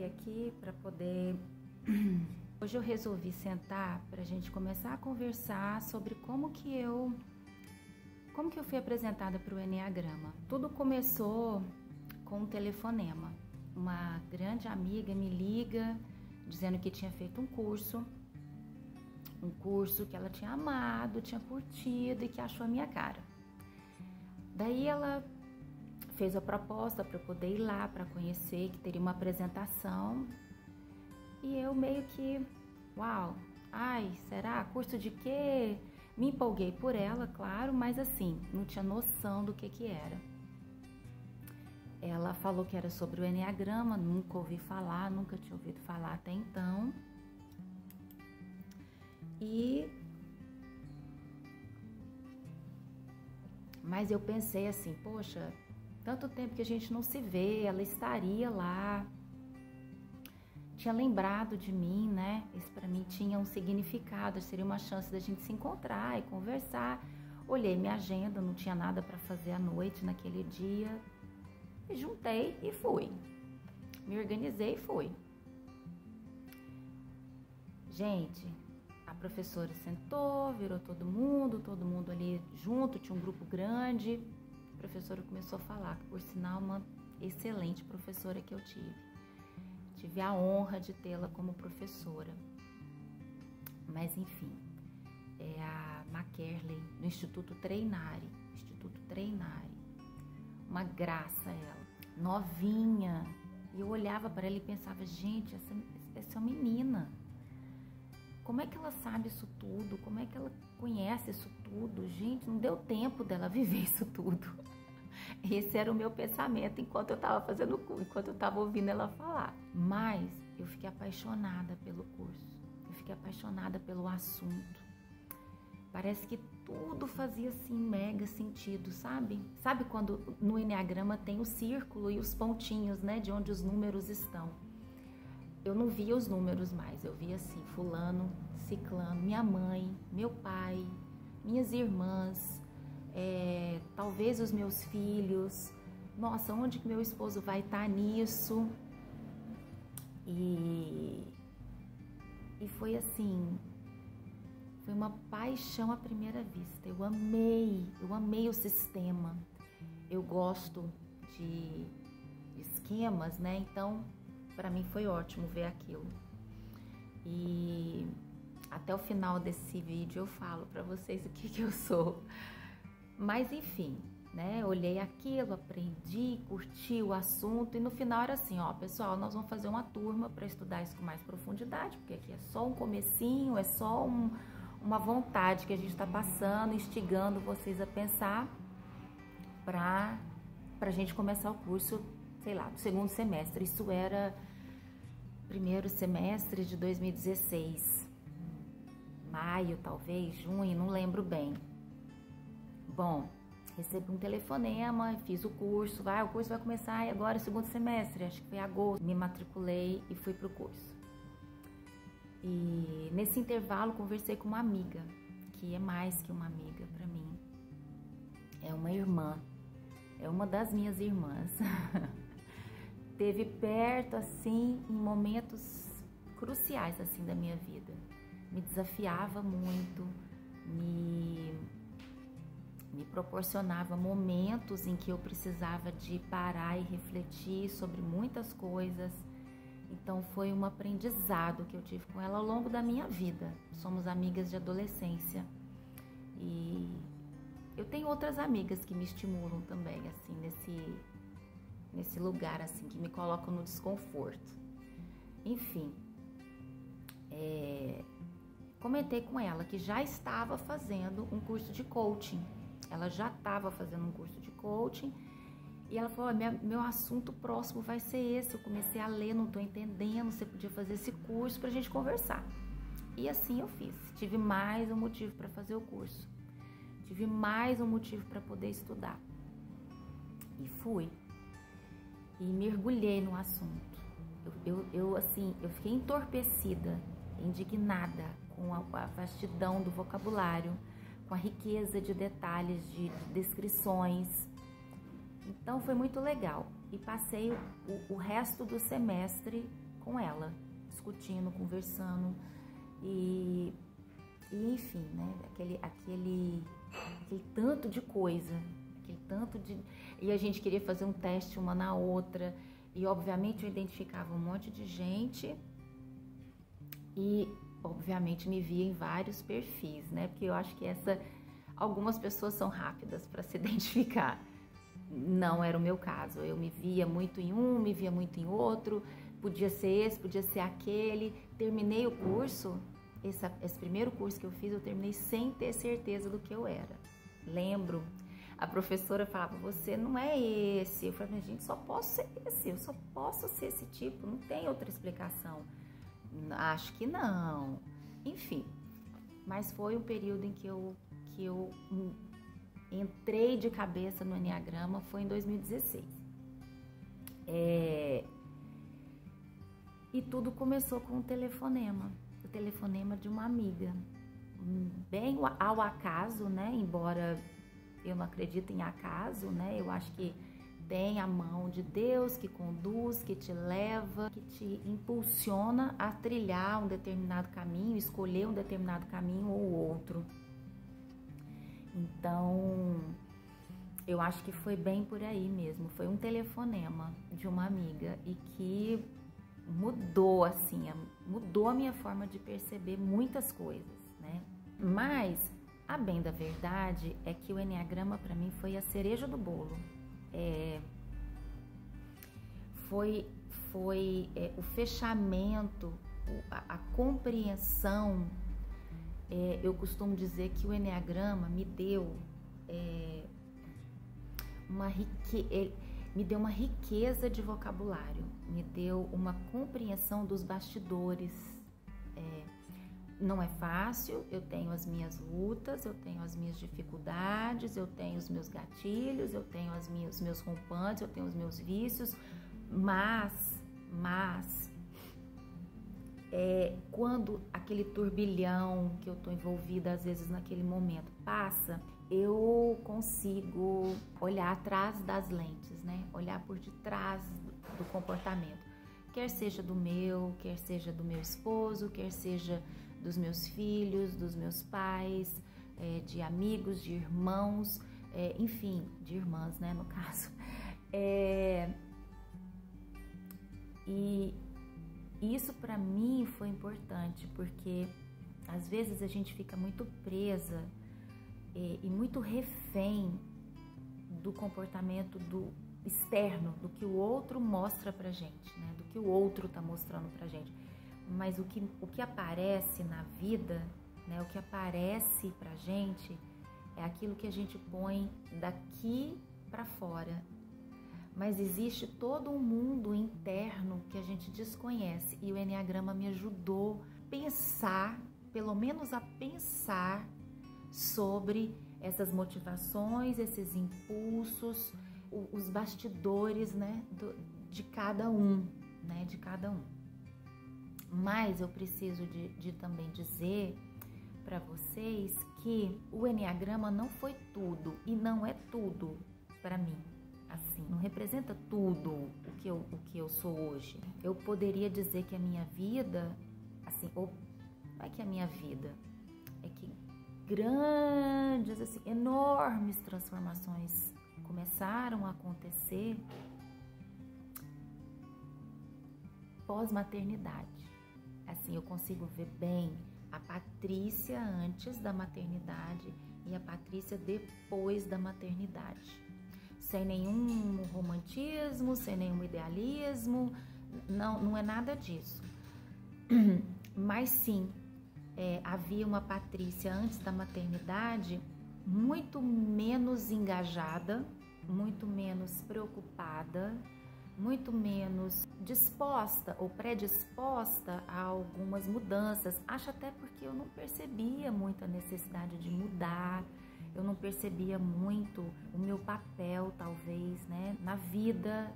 sentei aqui para poder... Hoje eu resolvi sentar para a gente começar a conversar sobre como que eu fui apresentada para o Enneagrama. Tudo começou com um telefonema. Uma grande amiga me liga dizendo que tinha feito um curso que ela tinha amado, tinha curtido e que achou a minha cara. Daí ela fez a proposta para eu poder ir lá para conhecer, que teria uma apresentação. E eu meio que, uau, ai, será? Curso de quê? Me empolguei por ela, claro, mas assim, não tinha noção do que era. Ela falou que era sobre o Enneagrama, nunca ouvi falar, nunca tinha ouvido falar até então. Mas eu pensei assim, poxa, tanto tempo que a gente não se vê, ela estaria lá, tinha lembrado de mim, né? Isso para mim tinha um significado, seria uma chance da gente se encontrar e conversar. Olhei minha agenda, não tinha nada para fazer à noite naquele dia, me juntei e fui. Me organizei e fui. Gente, a professora sentou, virou todo mundo ali junto, tinha um grupo grande. A professora começou a falar, que por sinal uma excelente professora que eu tive. Tive a honra de tê-la como professora. Mas enfim, é a Makerley, no Instituto Treinari. Uma graça ela, novinha. E eu olhava para ela e pensava, gente, essa menina, como é que ela sabe isso tudo? Como é que ela conhece isso tudo? Gente, não deu tempo dela viver isso tudo. Esse era o meu pensamento enquanto eu estava fazendo o curso, enquanto eu estava ouvindo ela falar. Mas eu fiquei apaixonada pelo curso, eu fiquei apaixonada pelo assunto. Parece que tudo fazia assim mega sentido, sabe? Sabe quando no Enneagrama tem o círculo e os pontinhos, né, de onde os números estão? Eu não via os números mais, eu via assim, fulano, ciclano, minha mãe, meu pai, minhas irmãs, talvez os meus filhos. Nossa, onde que meu esposo vai estar nisso? E foi assim, foi uma paixão à primeira vista. Eu amei o sistema. Eu gosto de esquemas, né? Então, para mim foi ótimo ver aquilo. E até o final desse vídeo eu falo para vocês o que eu sou. Mas enfim, né? Olhei aquilo, aprendi, curti o assunto e no final era assim, ó, pessoal, nós vamos fazer uma turma para estudar isso com mais profundidade, porque aqui é só um comecinho, é só uma vontade que a gente está passando, instigando vocês a pensar para a gente começar o curso, sei lá, no segundo semestre. Isso era primeiro semestre de 2016, maio, talvez, junho, não lembro bem. Bom, recebi um telefonema, fiz o curso, o curso vai começar agora segundo semestre, acho que foi agosto. Me matriculei e fui pro curso. E nesse intervalo conversei com uma amiga, que é mais que uma amiga para mim. É uma irmã, é uma das minhas irmãs. Teve perto, assim, em momentos cruciais, assim, da minha vida. Me desafiava muito, me proporcionava momentos em que eu precisava de parar e refletir sobre muitas coisas. Então foi um aprendizado que eu tive com ela ao longo da minha vida. Somos amigas de adolescência. E eu tenho outras amigas que me estimulam também, assim, nesse lugar, assim, que me colocam no desconforto. Enfim, comentei com ela que já estava fazendo um curso de coaching. Ela já estava fazendo um curso de coaching e ela falou, meu assunto próximo vai ser esse. Eu comecei a ler, não estou entendendo, você podia fazer esse curso para a gente conversar. E assim eu fiz. Tive mais um motivo para fazer o curso. Tive mais um motivo para poder estudar. E fui. E mergulhei no assunto. Eu fiquei entorpecida, indignada com a vastidão do vocabulário, com a riqueza de detalhes, de descrições. Então foi muito legal. E passei o resto do semestre com ela, discutindo, conversando e enfim, né? Aquele tanto de coisa, e a gente queria fazer um teste uma na outra, e obviamente eu identificava um monte de gente e obviamente me via em vários perfis, né? Porque eu acho que algumas pessoas são rápidas para se identificar. Não era o meu caso. Eu me via muito em um, me via muito em outro. Podia ser esse, podia ser aquele. Terminei o curso, esse primeiro curso que eu fiz, eu terminei sem ter certeza do que eu era. Lembro, a professora falava, você não é esse. Eu falei, gente, só posso ser esse, eu só posso ser esse tipo, não tem outra explicação. Acho que não. Enfim, mas foi um período em que eu entrei de cabeça no Enneagrama, foi em 2016. E tudo começou com o telefonema de uma amiga. Bem ao acaso, né? Embora eu não acredite em acaso, né? Eu acho que tem a mão de Deus que conduz, que te leva, que te impulsiona a trilhar um determinado caminho, escolher um determinado caminho ou outro. Então, eu acho que foi bem por aí mesmo. Foi um telefonema de uma amiga e que mudou, assim, mudou a minha forma de perceber muitas coisas, né? Mas, a bem da verdade, é que o Enneagrama para mim foi a cereja do bolo. Foi o fechamento, a compreensão. Eu costumo dizer que o Enneagrama me deu uma riqueza de vocabulário, me deu uma compreensão dos bastidores. Não é fácil, eu tenho as minhas lutas, eu tenho as minhas dificuldades, eu tenho os meus gatilhos, eu tenho os meus rompantes, eu tenho os meus vícios, mas quando aquele turbilhão que eu tô envolvida às vezes naquele momento passa, eu consigo olhar atrás das lentes, né? Olhar por detrás do comportamento, quer seja do meu esposo, quer seja dos meus filhos, dos meus pais, de amigos, de irmãos, enfim, de irmãs, né, no caso. E isso para mim foi importante, porque às vezes a gente fica muito presa e muito refém do comportamento do externo, do que o outro mostra pra gente, né, do que o outro tá mostrando pra gente. Mas o que aparece na vida, né, o que aparece pra gente é aquilo que a gente põe daqui para fora. Mas existe todo um mundo interno que a gente desconhece, e o Enneagrama me ajudou a pensar, pelo menos a pensar sobre essas motivações, esses impulsos, os bastidores, né, de cada um, né, de cada um. Mas eu preciso de também dizer para vocês que o Enneagrama não foi tudo e não é tudo para mim. Assim, não representa tudo o que eu sou hoje. Eu poderia dizer que a minha vida, assim, ou não é que a minha vida, é que grandes, assim, enormes transformações começaram a acontecer pós-maternidade. Assim, eu consigo ver bem a Patrícia antes da maternidade e a Patrícia depois da maternidade. Sem nenhum romantismo, sem nenhum idealismo, não é nada disso. Mas sim, havia uma Patrícia antes da maternidade muito menos engajada, muito menos preocupada, muito menos disposta ou predisposta a algumas mudanças. Acho até porque eu não percebia muito a necessidade de mudar, eu não percebia muito o meu papel, talvez, né, na vida,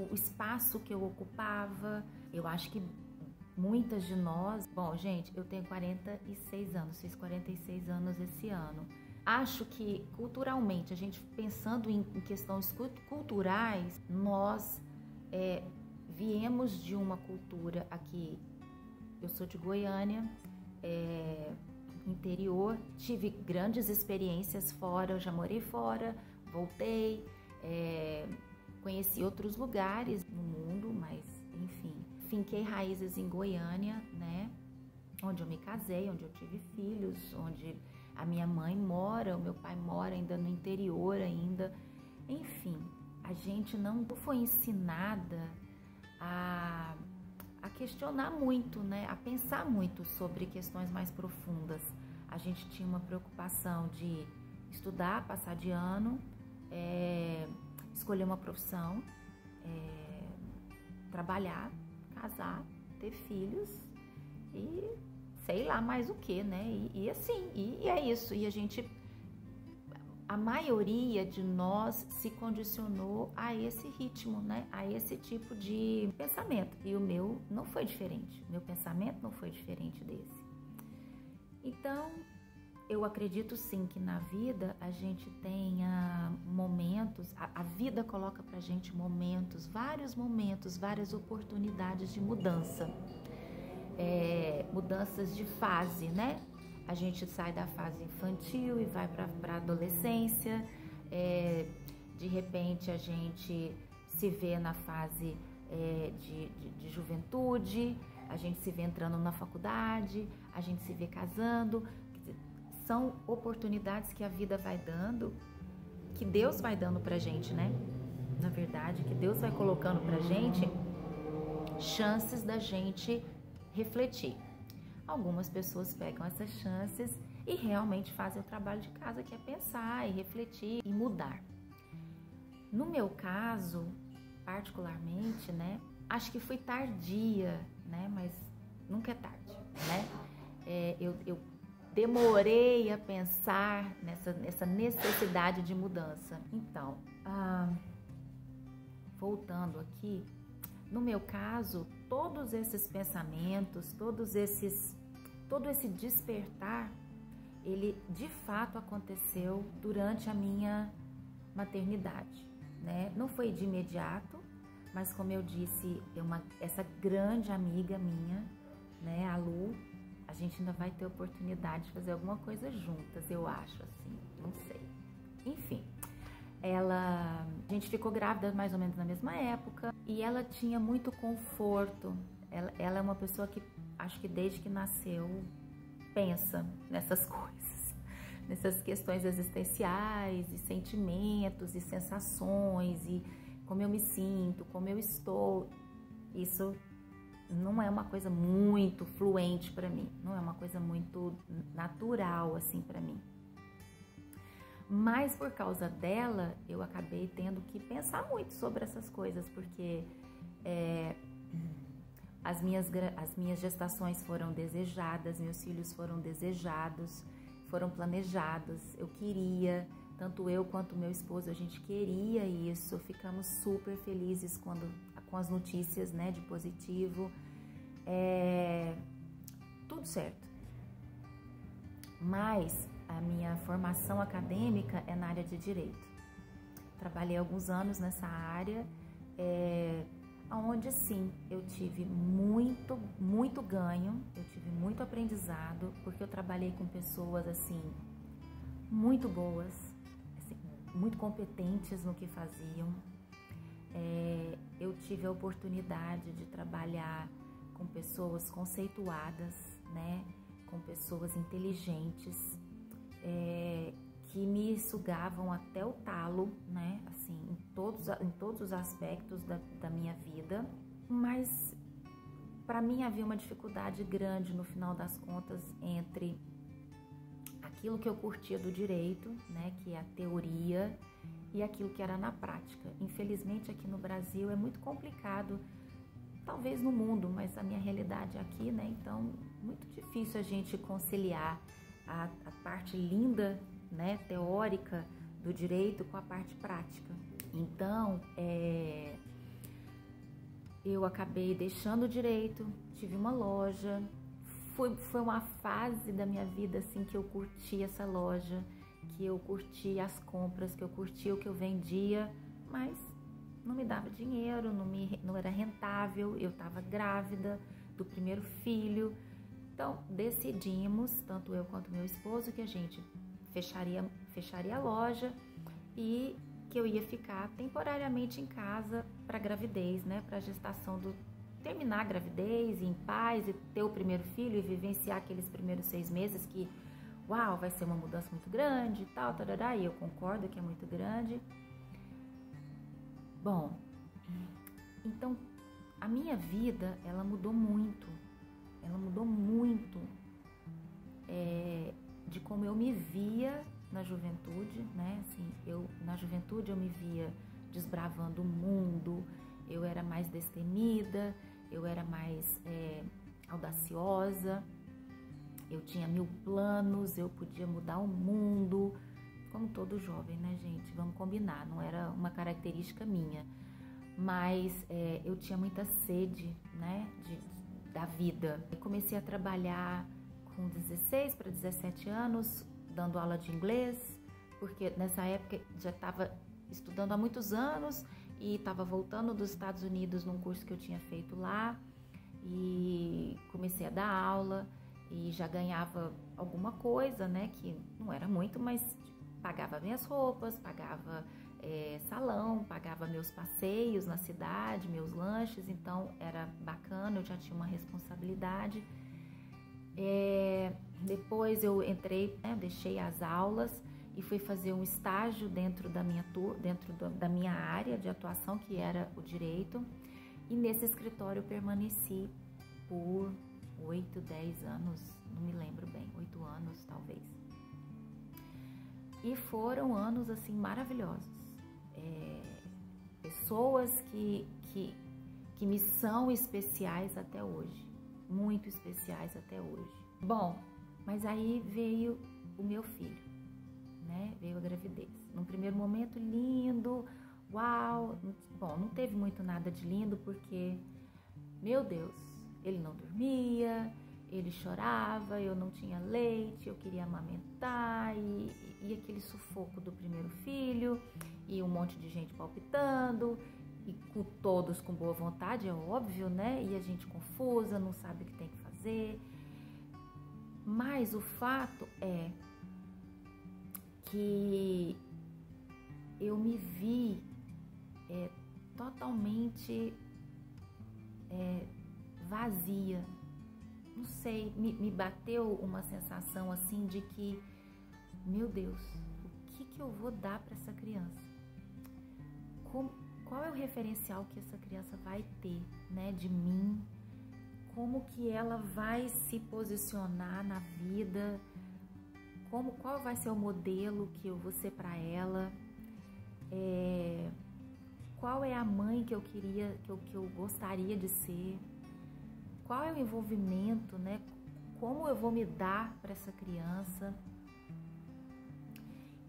o espaço que eu ocupava. Eu acho que muitas de nós... Bom, gente, eu tenho 46 anos, fiz 46 anos esse ano. Acho que, culturalmente, a gente pensando em questões culturais, nós viemos de uma cultura aqui. Eu sou de Goiânia, interior, tive grandes experiências fora, eu já morei fora, voltei, conheci outros lugares no mundo, mas enfim, finquei raízes em Goiânia, né? Onde eu me casei, onde eu tive filhos, onde a minha mãe mora, o meu pai mora ainda no interior ainda. Enfim, a gente não foi ensinada a questionar muito, né? A pensar muito sobre questões mais profundas. A gente tinha uma preocupação de estudar, passar de ano, escolher uma profissão, trabalhar, casar, ter filhos e sei lá mais o que, né? E assim, e é isso. E a maioria de nós se condicionou a esse ritmo, né? A esse tipo de pensamento. E o meu não foi diferente. Meu pensamento não foi diferente desse. Então, eu acredito sim que na vida a gente tenha momentos, a vida coloca pra gente momentos, várias oportunidades de mudança. Mudanças de fase, né? A gente sai da fase infantil e vai para a adolescência, de repente a gente se vê na fase de juventude, a gente se vê entrando na faculdade, a gente se vê casando. São oportunidades que a vida vai dando, que Deus vai dando pra gente, né? Na verdade, que Deus vai colocando pra gente chances da gente refletir. Algumas pessoas pegam essas chances e realmente fazem o trabalho de casa, que é pensar e refletir e mudar. No meu caso, particularmente, né, acho que fui tardia, né, mas nunca é tarde, né? Eu demorei a pensar nessa necessidade de mudança. Então, voltando aqui, no meu caso, todos esses pensamentos, todo esse despertar, ele de fato aconteceu durante a minha maternidade, né? Não foi de imediato, mas como eu disse, essa grande amiga minha, né, a Lu, a gente ainda vai ter oportunidade de fazer alguma coisa juntas, eu acho, assim, não sei. Enfim, a gente ficou grávida mais ou menos na mesma época e ela tinha muito conforto. Ela é uma pessoa que acho que desde que nasceu pensa nessas coisas, nessas questões existenciais e sentimentos e sensações e como eu me sinto, como eu estou. Isso não é uma coisa muito fluente para mim, não é uma coisa muito natural assim para mim. Mas por causa dela, eu acabei tendo que pensar muito sobre essas coisas, porque as minhas gestações foram desejadas, meus filhos foram desejados, foram planejados. Eu queria, tanto eu quanto meu esposo, a gente queria isso. Ficamos super felizes com as notícias, né, de positivo. Tudo certo. Mas a minha formação acadêmica é na área de direito. Trabalhei alguns anos nessa área, onde sim, eu tive muito ganho, eu tive muito aprendizado, porque eu trabalhei com pessoas assim, muito boas, assim, muito competentes no que faziam. Eu tive a oportunidade de trabalhar com pessoas conceituadas, né, com pessoas inteligentes, que me sugavam até o talo, né, assim, em todos os aspectos da minha vida, mas para mim havia uma dificuldade grande no final das contas entre aquilo que eu curtia do direito, né, que é a teoria, e aquilo que era na prática. Infelizmente aqui no Brasil é muito complicado, talvez no mundo, mas a minha realidade é aqui, né, então muito difícil a gente conciliar a parte linda, né, teórica do direito com a parte prática. Então, eu acabei deixando o direito, tive uma loja, foi uma fase da minha vida assim que eu curti essa loja, que eu curti as compras, que eu curti o que eu vendia, mas não me dava dinheiro, não era rentável, eu estava grávida do primeiro filho. Então, decidimos, tanto eu quanto meu esposo, que a gente fecharia a loja e que eu ia ficar temporariamente em casa para a gravidez, né? Para a gestação terminar a gravidez em paz e ter o primeiro filho e vivenciar aqueles primeiros 6 meses que, uau, vai ser uma mudança muito grande e tal, tarará, e eu concordo que é muito grande. Bom, então a minha vida, ela mudou muito de como eu me via na juventude, né? Assim, na juventude eu me via desbravando o mundo, eu era mais destemida, eu era mais audaciosa, eu tinha 1000 planos, eu podia mudar o mundo, como todo jovem, né, gente? Vamos combinar, não era uma característica minha, mas eu tinha muita sede, né, da vida. Eu comecei a trabalhar com 16 para 17 anos, dando aula de inglês, porque nessa época já estava estudando há muitos anos e estava voltando dos Estados Unidos num curso que eu tinha feito lá, e comecei a dar aula e já ganhava alguma coisa, né, que não era muito, mas pagava minhas roupas, pagava salão, pagava meus passeios na cidade, meus lanches, então era bacana, eu já tinha uma responsabilidade. Depois eu entrei, né, deixei as aulas e fui fazer um estágio dentro da minha área de atuação, que era o direito, e nesse escritório eu permaneci por 8, 10 anos, não me lembro bem, 8 anos talvez. E foram anos assim maravilhosos. Pessoas que me são especiais até hoje, muito especiais até hoje. Bom, mas aí veio o meu filho, né? Veio a gravidez. Num primeiro momento lindo, uau! Bom, não teve muito nada de lindo porque, meu Deus, ele não dormia, ele chorava, eu não tinha leite, eu queria amamentar e aquele sufoco do primeiro filho e um monte de gente palpitando e todos com boa vontade, é óbvio, né? E a gente confusa, não sabe o que tem que fazer. Mas o fato é que eu me vi totalmente vazia. Não sei, me bateu uma sensação assim de que, meu Deus, o que eu vou dar para essa criança? Qual é o referencial que essa criança vai ter, né, de mim? Como que ela vai se posicionar na vida? Qual vai ser o modelo que eu vou ser para ela? Qual é a mãe que eu gostaria de ser? Qual é o envolvimento, né? Como eu vou me dar para essa criança?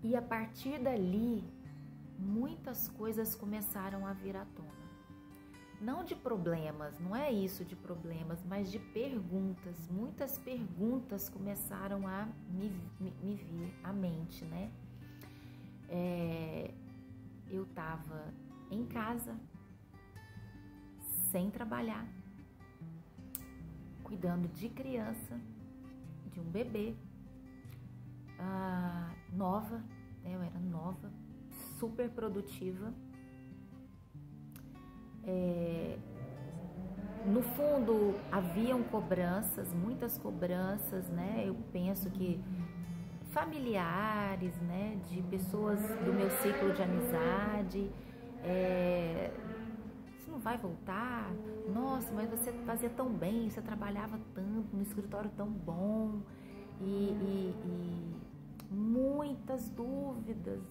E a partir dali, muitas coisas começaram a vir à tona. Não de problemas, não é isso de problemas, mas de perguntas. Muitas perguntas começaram a me vir à mente, né? Eu estava em casa, sem trabalhar, cuidando de criança, de um bebê, nova, né? Eu era nova, super produtiva. No fundo, haviam cobranças, muitas cobranças, né? Eu penso que familiares, né? De pessoas do meu ciclo de amizade. Você não vai voltar? Nossa, mas você fazia tão bem, você trabalhava tanto, no escritório tão bom. E muitas dúvidas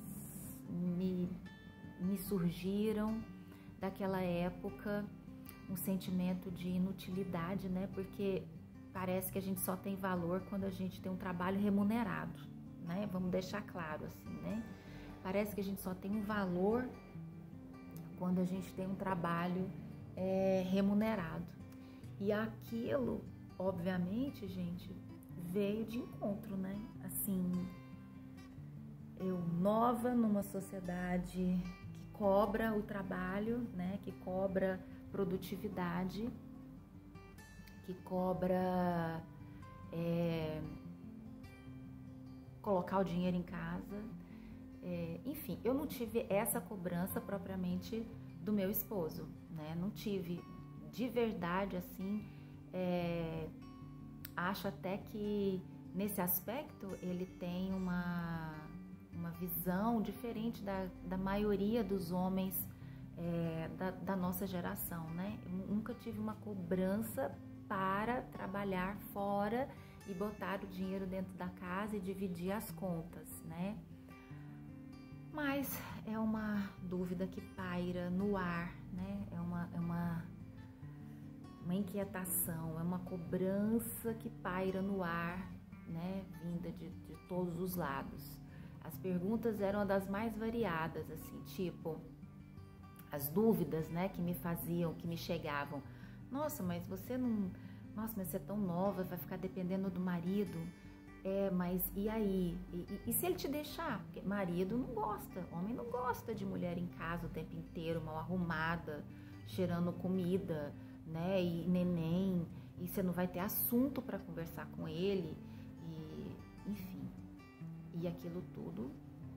me surgiram daquela época, um sentimento de inutilidade, né? Porque parece que a gente só tem valor quando a gente tem um trabalho remunerado, né? Vamos deixar claro assim, né? Parece que a gente só tem um valor quando a gente tem um trabalho remunerado. E aquilo, obviamente, gente, veio de encontro, né? Assim, eu nova numa sociedade que cobra o trabalho, né? Que cobra produtividade, que cobra colocar o dinheiro em casa. Enfim, eu não tive essa cobrança propriamente do meu esposo, né? Não tive de verdade, assim. Acho até que nesse aspecto ele tem uma visão diferente da maioria dos homens da nossa geração, né? Eu nunca tive uma cobrança para trabalhar fora e botar o dinheiro dentro da casa e dividir as contas, né? Mas é uma dúvida que paira no ar, né? É uma inquietação, é uma cobrança que paira no ar, né? Vinda de todos os lados. As perguntas eram das mais variadas, assim, tipo, as dúvidas, né, que me faziam, que me chegavam. Nossa, mas você não... Nossa, mas você é tão nova, vai ficar dependendo do marido. Mas e aí? E se ele te deixar? Porque marido não gosta, homem não gosta de mulher em casa o tempo inteiro, mal arrumada, cheirando comida, né, e neném, e você não vai ter assunto para conversar com ele, e enfim, e aquilo tudo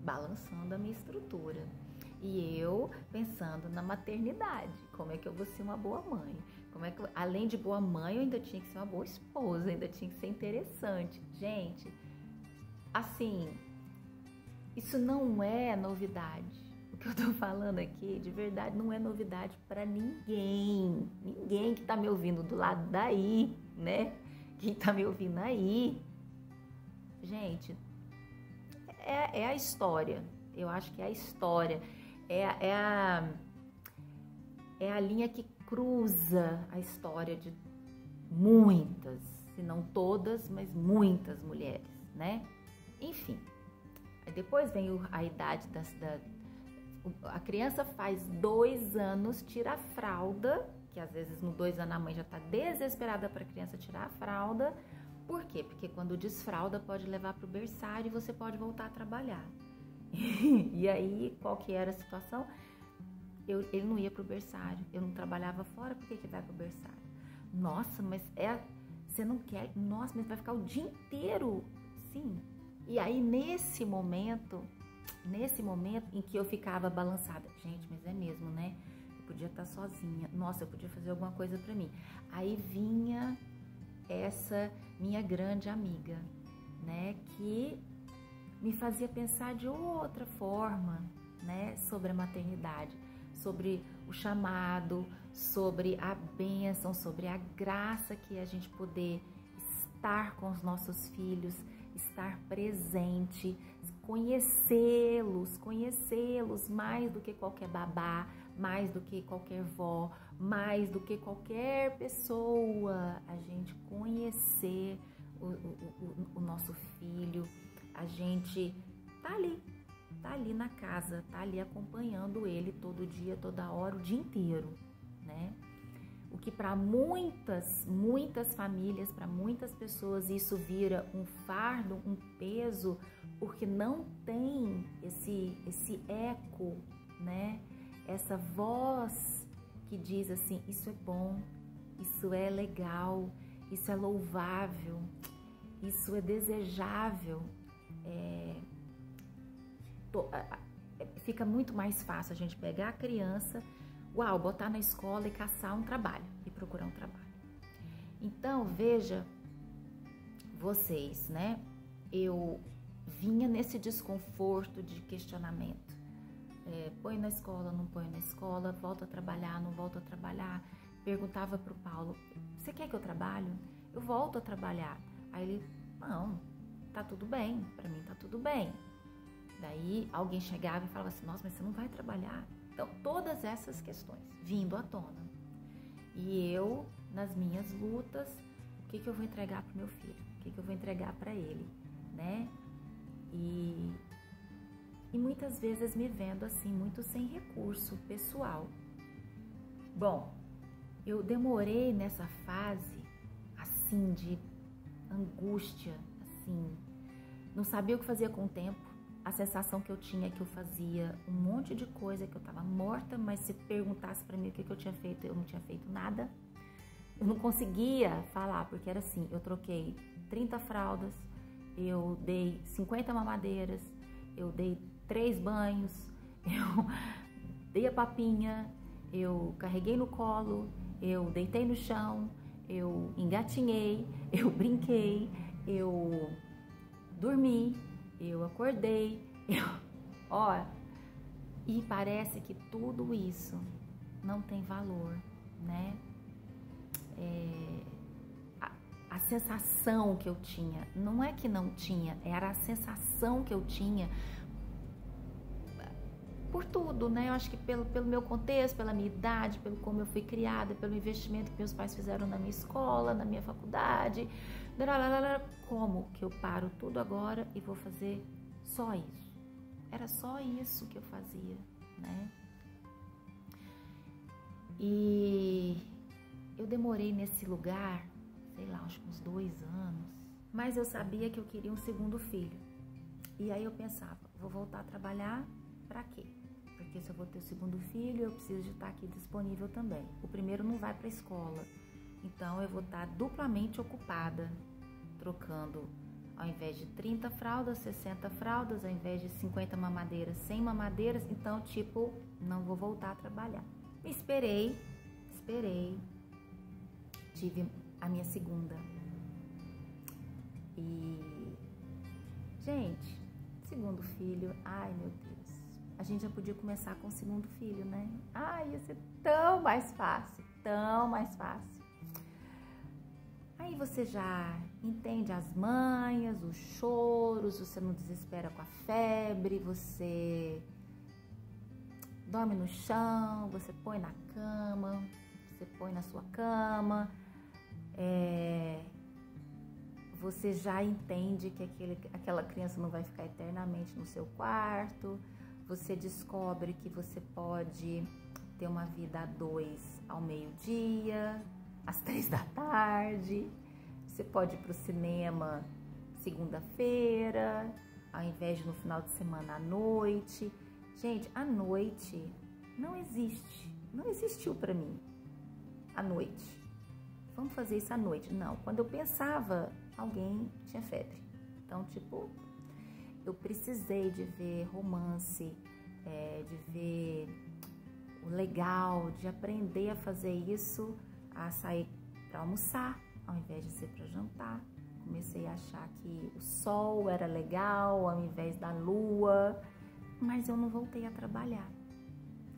balançando a minha estrutura. E eu pensando na maternidade, como é que eu vou ser uma boa mãe? Como é que além de boa mãe, eu ainda tinha que ser uma boa esposa, ainda tinha que ser interessante. Gente, assim, isso não é novidade. O que eu tô falando aqui, de verdade, não é novidade para ninguém. Ninguém que tá me ouvindo do lado daí, né? Quem tá me ouvindo aí. Gente, é a história. Eu acho que é a história. É a linha que cruza a história de muitas, se não todas, mas muitas mulheres, né? Enfim, aí depois vem a idade a criança faz 2 anos, tira a fralda, que às vezes no 2 anos a mãe já tá desesperada para a criança tirar a fralda. Por quê? Porque quando desfralda pode levar para o berçário e você pode voltar a trabalhar. E aí, qual que era a situação? Ele não ia pro berçário, eu não trabalhava fora, por que vai pro berçário? Nossa, mas você não quer? Nossa, mas vai ficar o dia inteiro? Sim. E aí, nesse momento em que eu ficava balançada, gente, mas é mesmo, né? Eu podia estar sozinha, nossa, eu podia fazer alguma coisa pra mim. Aí vinha essa minha grande amiga, né, que me fazia pensar de outra forma, né, sobre a maternidade, sobre o chamado, sobre a bênção, sobre a graça que é a gente poder estar com os nossos filhos, estar presente, conhecê-los mais do que qualquer babá, mais do que qualquer vó, mais do que qualquer pessoa, a gente conhecer o nosso filho, a gente tá ali na casa, tá ali acompanhando ele todo dia, toda hora, o dia inteiro, né? O que para muitas famílias, para muitas pessoas, isso vira um fardo, um peso, porque não tem esse eco, né? Essa voz que diz assim, isso é bom, isso é legal, isso é louvável, isso é desejável. Fica muito mais fácil a gente pegar a criança, botar na escola e caçar um trabalho, e procurar um trabalho. Então, veja vocês, né? Eu vinha nesse desconforto de questionamento. Põe na escola, não põe na escola, volta a trabalhar, não volta a trabalhar. Perguntava pro Paulo, você quer que eu trabalhe? Eu volto a trabalhar. Aí ele, não, tá tudo bem, pra mim tá tudo bem. Daí alguém chegava e falava assim, nossa, mas você não vai trabalhar? Então, todas essas questões vindo à tona. E eu, nas minhas lutas, o que eu vou entregar pro meu filho? O que eu vou entregar para ele, né? E muitas vezes me vendo assim, muito sem recurso pessoal. Bom, eu demorei nessa fase, assim, de angústia, assim, não sabia o que fazia com o tempo. A sensação que eu tinha é que eu fazia um monte de coisa, que eu estava morta, mas se perguntasse para mim o que eu tinha feito, eu não tinha feito nada. Eu não conseguia falar, porque era assim, eu troquei 30 fraldas, eu dei 50 mamadeiras, eu dei 3 banhos, eu dei a papinha, eu carreguei no colo, eu deitei no chão, eu engatinhei, eu brinquei, eu dormi, eu acordei, ó, e parece que tudo isso não tem valor, né? A sensação que eu tinha, não é que não tinha, era a sensação que eu tinha por tudo, né? Eu acho que pelo meu contexto, pela minha idade, pelo como eu fui criada, pelo investimento que meus pais fizeram na minha escola, na minha faculdade. Como que eu paro tudo agora e vou fazer só isso? Era só isso que eu fazia, né? E eu demorei nesse lugar, sei lá, acho que uns 2 anos, mas eu sabia que eu queria um segundo filho. E aí eu pensava, vou voltar a trabalhar pra quê? Porque se eu vou ter o segundo filho, eu preciso de estar aqui disponível também. O primeiro não vai pra escola, então eu vou estar duplamente ocupada, trocando, ao invés de 30 fraldas, 60 fraldas, ao invés de 50 mamadeiras, 100 mamadeiras, então tipo, não vou voltar a trabalhar. Esperei, tive a minha segunda. E, gente, segundo filho, ai meu Deus, a gente já podia começar com o segundo filho, né? Ai, ia ser tão mais fácil, tão mais fácil. Aí você já entende as manhas, os choros, você não desespera com a febre, você dorme no chão, você põe na cama, você põe na sua cama, você já entende que aquela criança não vai ficar eternamente no seu quarto, você descobre que você pode ter uma vida a 2 ao meio-dia, às 3 da tarde, você pode ir para o cinema segunda-feira, ao invés de no final de semana à noite. Gente, a noite não existe, não existiu para mim, a noite. Vamos fazer isso à noite? Não, quando eu pensava, alguém tinha febre. Então, tipo, eu precisei de ver romance, de ver o legal, de aprender a fazer isso, a sair para almoçar, ao invés de ser para jantar. Comecei a achar que o sol era legal, ao invés da lua, mas eu não voltei a trabalhar.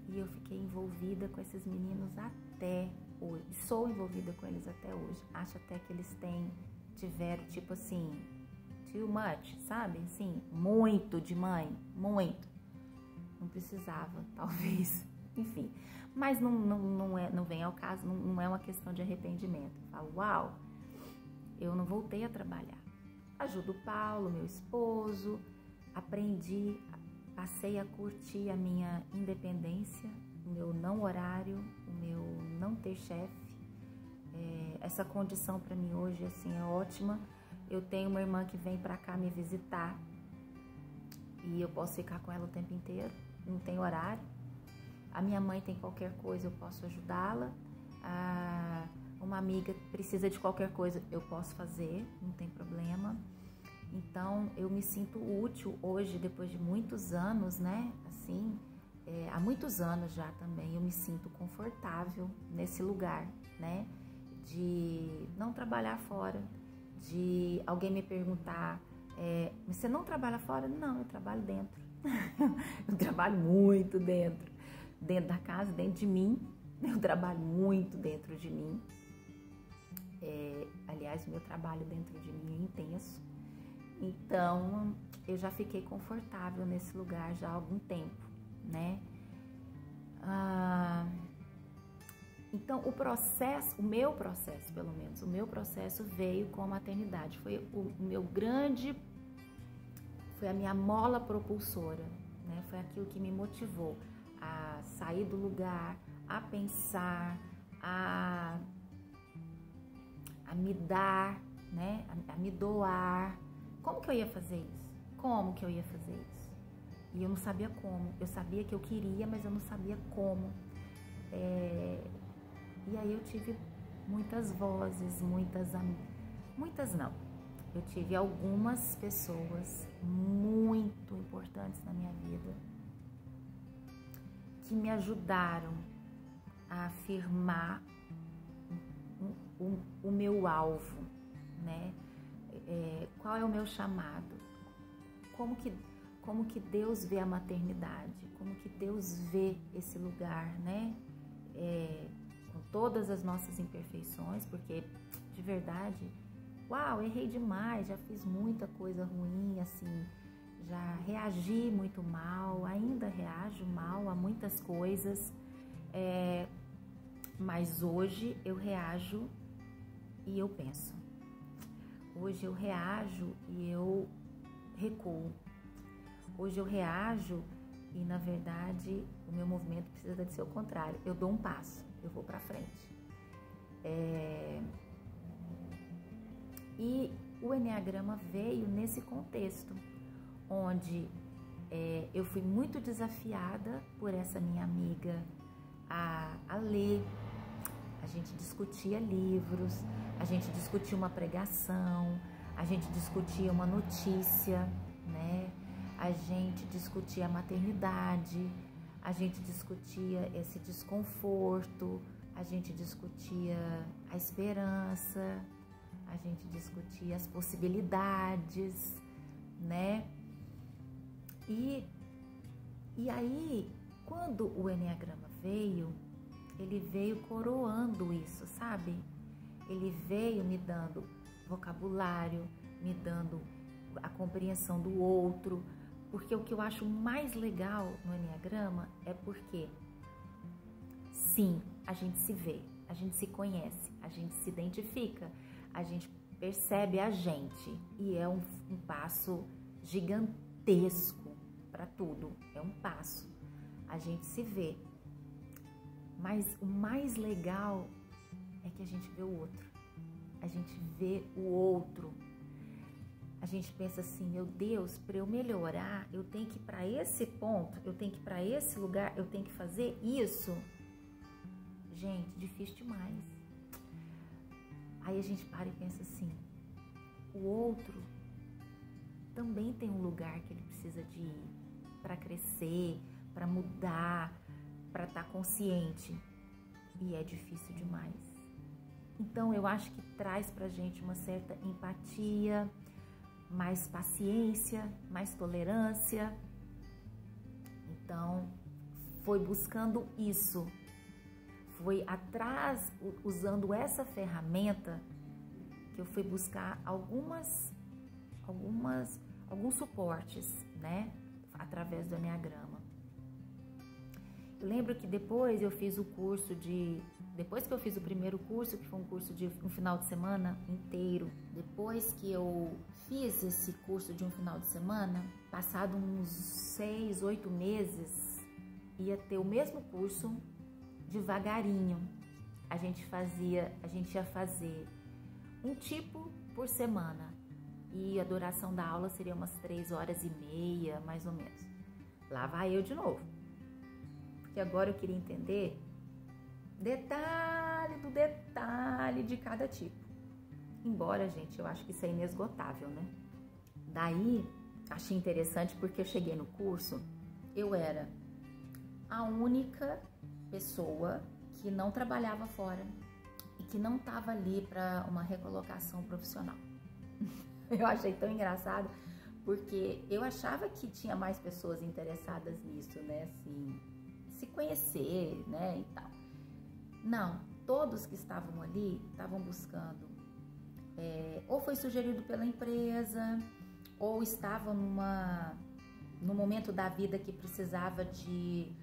E eu fiquei envolvida com esses meninos até hoje. Sou envolvida com eles até hoje. Acho até que eles tiveram, tipo assim, too much, sabe? Assim, muito de mãe, muito. Não precisava, talvez. Enfim, mas não vem ao caso, não é uma questão de arrependimento. Eu falo, uau, eu não voltei a trabalhar. Ajudo o Paulo, meu esposo, aprendi, passei a curtir a minha independência, o meu não horário, o meu não ter chefe. Essa condição para mim hoje assim, é ótima. Eu tenho uma irmã que vem para cá me visitar e eu posso ficar com ela o tempo inteiro, não tem horário. A minha mãe tem qualquer coisa, eu posso ajudá-la. Uma amiga precisa de qualquer coisa, eu posso fazer, não tem problema. Então, eu me sinto útil hoje, depois de muitos anos, né? Assim, há muitos anos já também, eu me sinto confortável nesse lugar, né? De não trabalhar fora, de alguém me perguntar, você não trabalha fora? Não, eu trabalho dentro. Eu trabalho muito dentro da casa, dentro de mim. Eu trabalho muito dentro de mim. Aliás, o meu trabalho dentro de mim é intenso. Então, eu já fiquei confortável nesse lugar já há algum tempo, né? Então, o meu processo, pelo menos, o meu processo veio com a maternidade. Foi foi a minha mola propulsora, né? Foi aquilo que me motivou a sair do lugar, a pensar, a me dar, né? A me doar. Como que eu ia fazer isso? Como que eu ia fazer isso? E eu não sabia como. Eu sabia que eu queria, mas eu não sabia como. E aí eu tive muitas vozes, muitas não. Eu tive algumas pessoas muito importantes na minha vida que me ajudaram a afirmar o meu alvo, né? Qual é o meu chamado? Como que Deus vê a maternidade? Como que Deus vê esse lugar, né? Com todas as nossas imperfeições, porque de verdade, uau, errei demais, já fiz muita coisa ruim, assim, já reagi muito mal, ainda reajo mal a muitas coisas, mas hoje eu reajo e eu penso. Hoje eu reajo e eu recuo. Hoje eu reajo e, na verdade, o meu movimento precisa de ser o contrário. Eu dou um passo, eu vou para frente. E o Enneagrama veio nesse contexto, onde eu fui muito desafiada por essa minha amiga a ler. A gente discutia livros, a gente discutia uma pregação, a gente discutia uma notícia, né? A gente discutia a maternidade, a gente discutia esse desconforto, a gente discutia a esperança, a gente discutia as possibilidades, né? E aí, quando o Enneagrama veio, ele veio coroando isso, sabe? Ele veio me dando vocabulário, me dando a compreensão do outro, porque o que eu acho mais legal no Enneagrama é porque, sim, a gente se vê, a gente se conhece, a gente se identifica, a gente percebe a gente, e é um passo gigantesco para tudo, é um passo, a gente se vê. Mas o mais legal é que a gente vê o outro. A gente vê o outro. A gente pensa assim, meu Deus, para eu melhorar, eu tenho que ir para esse ponto, eu tenho que ir para esse lugar, eu tenho que fazer isso. Gente, difícil demais. Aí a gente para e pensa assim, o outro também tem um lugar que ele precisa de ir para crescer, para mudar, para estar consciente, e é difícil demais. Então eu acho que traz pra gente uma certa empatia, mais paciência, mais tolerância. Então foi buscando isso, foi atrás, usando essa ferramenta, que eu fui buscar alguns suportes, né, através do Enneagrama. Eu lembro que depois eu fiz o curso depois que eu fiz o primeiro curso, que foi um curso de um final de semana inteiro, depois que eu fiz esse curso de um final de semana, passado uns 6, 8 meses, ia ter o mesmo curso devagarinho. A gente ia fazer um tipo por semana, e a duração da aula seria umas 3h30, mais ou menos. Lá vai eu de novo. Porque agora eu queria entender detalhe do detalhe de cada tipo. Embora, gente, eu acho que isso é inesgotável, né? Daí, achei interessante porque eu cheguei no curso, eu era a única pessoa que não trabalhava fora e que não estava ali para uma recolocação profissional. Eu achei tão engraçado, porque eu achava que tinha mais pessoas interessadas nisso, né? Assim, se conhecer, né, e tal. Não, todos que estavam ali estavam buscando, ou foi sugerido pela empresa, ou estavam no momento da vida que precisava de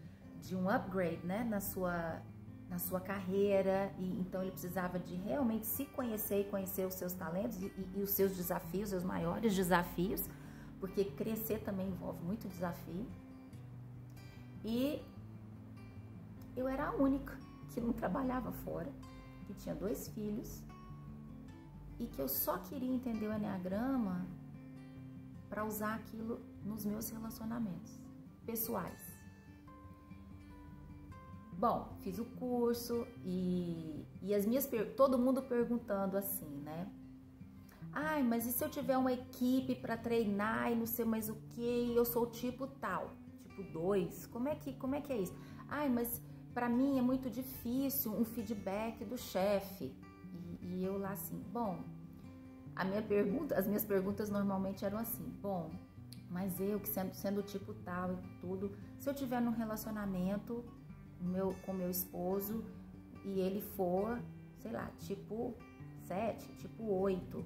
um upgrade, né, na sua carreira, e então ele precisava de realmente se conhecer e conhecer os seus talentos e os seus desafios, os maiores desafios, porque crescer também envolve muito desafio. E eu era a única que não trabalhava fora, que tinha 2 filhos e que eu só queria entender o Enneagrama para usar aquilo nos meus relacionamentos. pessoais. Bom, fiz o curso e todo mundo perguntando assim, né? Ai, mas e se eu tiver uma equipe para treinar e não sei mais o que, e eu sou tipo tal, tipo 2, como é que é isso? Ai, mas para mim é muito difícil um feedback do chefe. E eu lá assim, bom, as minhas perguntas normalmente eram assim, bom, mas eu que sendo tipo tal e tudo, se eu tiver num relacionamento com meu esposo e ele for, sei lá, tipo 7, tipo 8,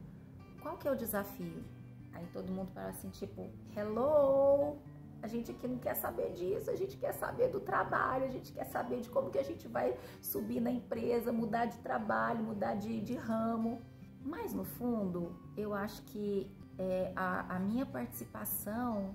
qual que é o desafio? Aí todo mundo para assim, tipo, hello, a gente aqui não quer saber disso, a gente quer saber do trabalho, a gente quer saber de como que a gente vai subir na empresa, mudar de trabalho, mudar de ramo. Mas no fundo, eu acho que a minha participação,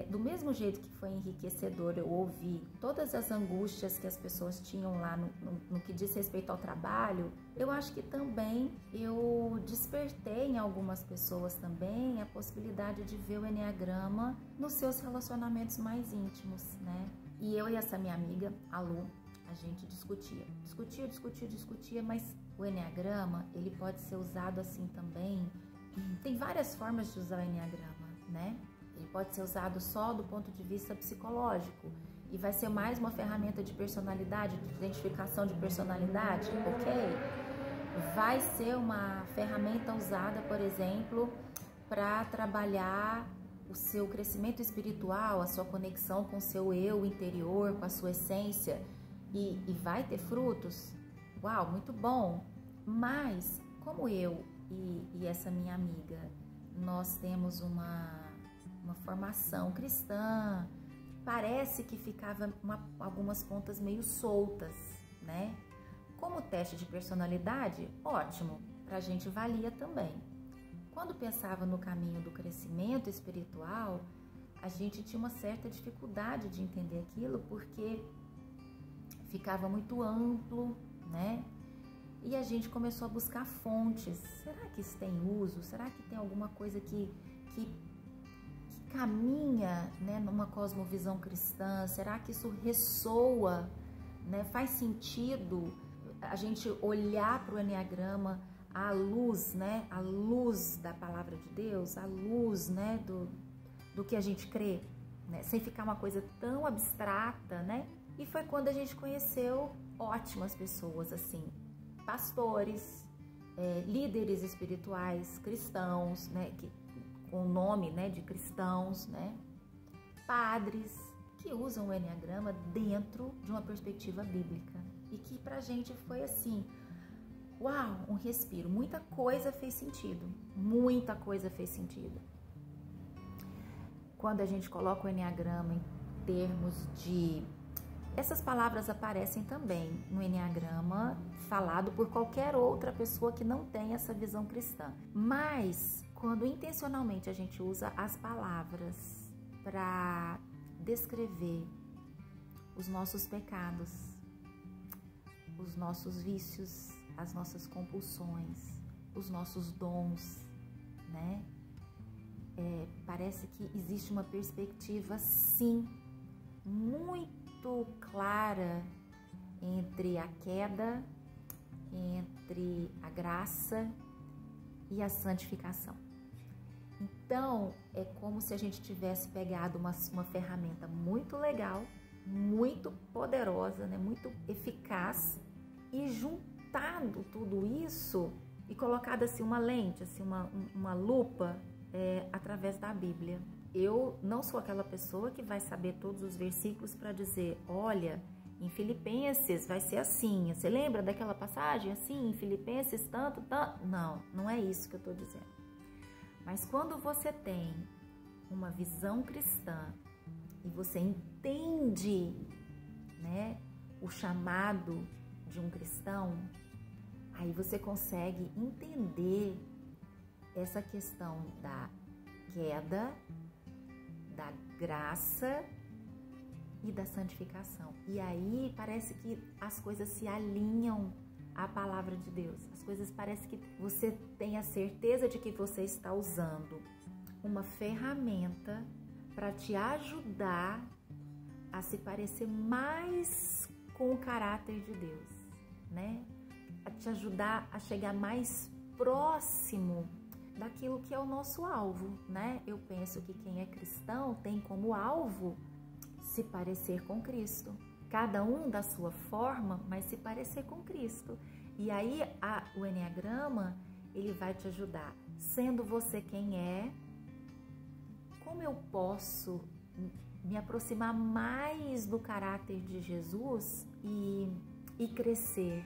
do mesmo jeito que foi enriquecedor, eu ouvi todas as angústias que as pessoas tinham lá no que diz respeito ao trabalho, eu acho que também eu despertei em algumas pessoas também a possibilidade de ver o Enneagrama nos seus relacionamentos mais íntimos, né? E eu e essa minha amiga, a Lu, a gente discutia, mas o Enneagrama, ele pode ser usado assim também. Tem várias formas de usar o Enneagrama, né? Ele pode ser usado só do ponto de vista psicológico e vai ser mais uma ferramenta de personalidade, de identificação de personalidade, ok? Vai ser uma ferramenta usada, por exemplo, para trabalhar o seu crescimento espiritual, a sua conexão com o seu eu interior, com a sua essência, e vai ter frutos. Uau, muito bom! Mas, como eu e essa minha amiga, nós temos uma formação cristã, parece que ficava algumas pontas meio soltas, né? Como teste de personalidade, ótimo, pra gente valia também. Quando pensava no caminho do crescimento espiritual, a gente tinha uma certa dificuldade de entender aquilo, porque ficava muito amplo, né? E a gente começou a buscar fontes. Será que isso tem uso? Será que tem alguma coisa que caminha, né, numa cosmovisão cristã? Será que isso ressoa, né? Faz sentido a gente olhar para o Enneagrama à luz, né? À luz da palavra de Deus, à luz, né, do que a gente crê, né? Sem ficar uma coisa tão abstrata, né? E foi quando a gente conheceu ótimas pessoas, assim, pastores, líderes espirituais, cristãos, né, com o nome, né, de cristãos, né, padres, que usam o Enneagrama dentro de uma perspectiva bíblica. E que pra gente foi assim, uau, um respiro. Muita coisa fez sentido, muita coisa fez sentido. Quando a gente coloca o Enneagrama em termos de... Essas palavras aparecem também no Enneagrama falado por qualquer outra pessoa que não tenha essa visão cristã. Mas, quando intencionalmente a gente usa as palavras para descrever os nossos pecados, os nossos vícios, as nossas compulsões, os nossos dons, né? Parece que existe uma perspectiva, sim, muito clara entre a queda, entre a graça e a santificação. Então, é como se a gente tivesse pegado uma ferramenta muito legal, muito poderosa, né, muito eficaz, e juntado tudo isso e colocado assim uma lente, assim uma lupa através da Bíblia. Eu não sou aquela pessoa que vai saber todos os versículos para dizer, olha, em Filipenses vai ser assim. Você lembra daquela passagem assim, em Filipenses tanto? Não, não é isso que eu estou dizendo. Mas quando você tem uma visão cristã e você entende, né, o chamado de um cristão, aí você consegue entender essa questão da queda, da graça e da santificação. E aí parece que as coisas se alinham à palavra de Deus. As coisas parece que você tem a certeza de que você está usando uma ferramenta para te ajudar a se parecer mais com o caráter de Deus, né? A te ajudar a chegar mais próximo daquilo que é o nosso alvo, né? Eu penso que quem é cristão tem como alvo se parecer com Cristo. Cada um da sua forma, mas se parecer com Cristo. E aí o Enneagrama, ele vai te ajudar. Sendo você quem é, como eu posso me aproximar mais do caráter de Jesus e crescer,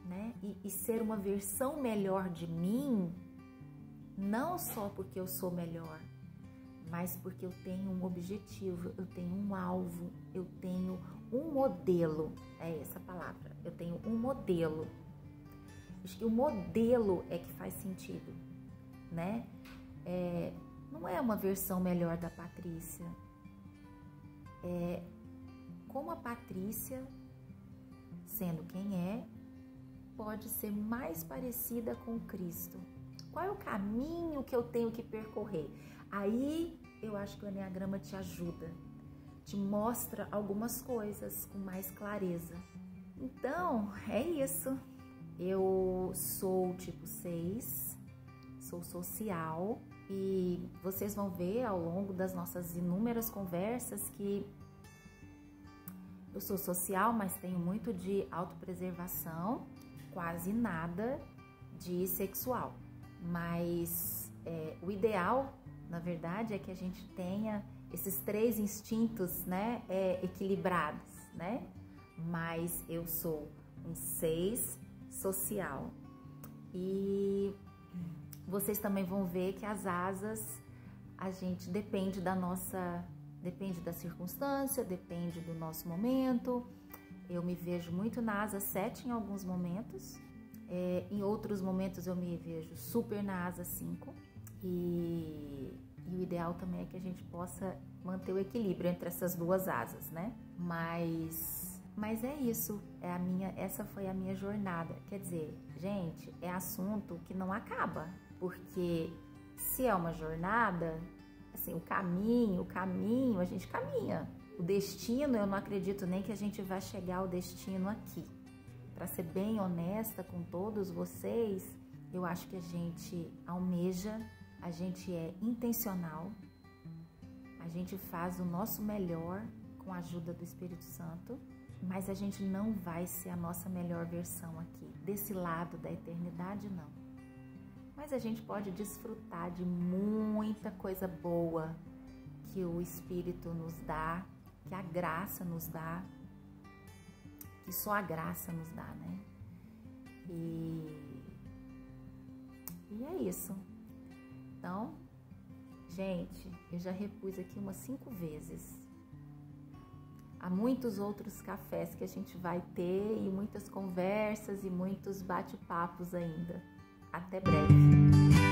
né? E ser uma versão melhor de mim, não só porque eu sou melhor, mas porque eu tenho um objetivo, eu tenho um alvo, eu tenho um modelo, é essa palavra, eu tenho um modelo. Acho que o modelo é que faz sentido, né? Não é uma versão melhor da Patrícia, é como a Patrícia, sendo quem é, pode ser mais parecida com Cristo. Qual é o caminho que eu tenho que percorrer? Aí eu acho que o Enneagrama te ajuda, te mostra algumas coisas com mais clareza. Então, é isso. Eu sou o tipo 6, sou social e vocês vão ver ao longo das nossas inúmeras conversas que eu sou social, mas tenho muito de autopreservação, quase nada de sexual. Mas o ideal, na verdade, é que a gente tenha esses 3 instintos, né, equilibrados, né? Mas eu sou um 6 social. E vocês também vão ver que as asas, a gente depende da circunstância, depende do nosso momento. Eu me vejo muito na asa 7 em alguns momentos. Em outros momentos eu me vejo super na asa 5 e o ideal também é que a gente possa manter o equilíbrio entre essas 2 asas, né? Mas é isso, essa foi a minha jornada. Quer dizer, gente, é assunto que não acaba, porque se é uma jornada, assim, o caminho, a gente caminha. O destino, eu não acredito nem que a gente vai chegar ao destino aqui. Para ser bem honesta com todos vocês, eu acho que a gente almeja, a gente é intencional, a gente faz o nosso melhor com a ajuda do Espírito Santo, mas a gente não vai ser a nossa melhor versão aqui. Desse lado da eternidade, não. Mas a gente pode desfrutar de muita coisa boa que o Espírito nos dá, que a graça nos dá, que só a graça nos dá, né? E é isso. Então, gente, eu já repus aqui umas 5 vezes. Há muitos outros cafés que a gente vai ter e muitas conversas e muitos bate-papos ainda. Até breve.